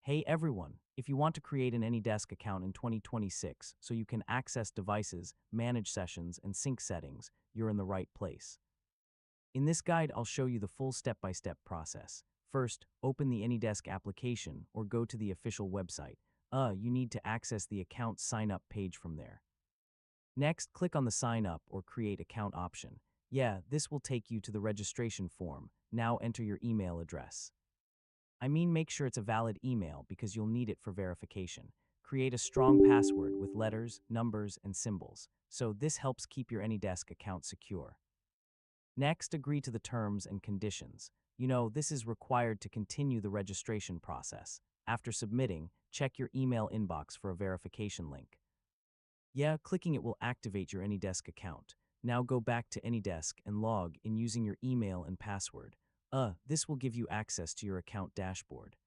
Hey everyone, if you want to create an AnyDesk account in 2026 so you can access devices, manage sessions, and sync settings, you're in the right place. In this guide, I'll show you the full step-by-step process. First, open the AnyDesk application or go to the official website. You need to access the account sign-up page from there. Next, click on the Sign Up or Create Account option. This will take you to the registration form. Now enter your email address. Make sure it's a valid email because you'll need it for verification. Create a strong password with letters, numbers, and symbols. So this helps keep your AnyDesk account secure. Next, agree to the terms and conditions. This is required to continue the registration process. After submitting, check your email inbox for a verification link. Clicking it will activate your AnyDesk account. Now go back to AnyDesk and log in using your email and password. This will give you access to your account dashboard.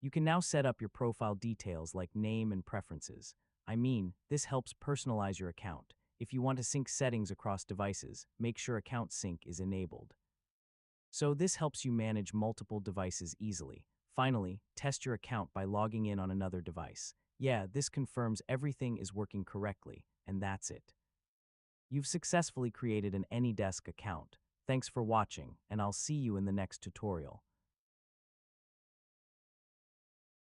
You can now set up your profile details like name and preferences. This helps personalize your account. If you want to sync settings across devices, make sure account sync is enabled. So this helps you manage multiple devices easily. Finally, test your account by logging in on another device. This confirms everything is working correctly, and that's it. You've successfully created an AnyDesk account. Thanks for watching, and I'll see you in the next tutorial.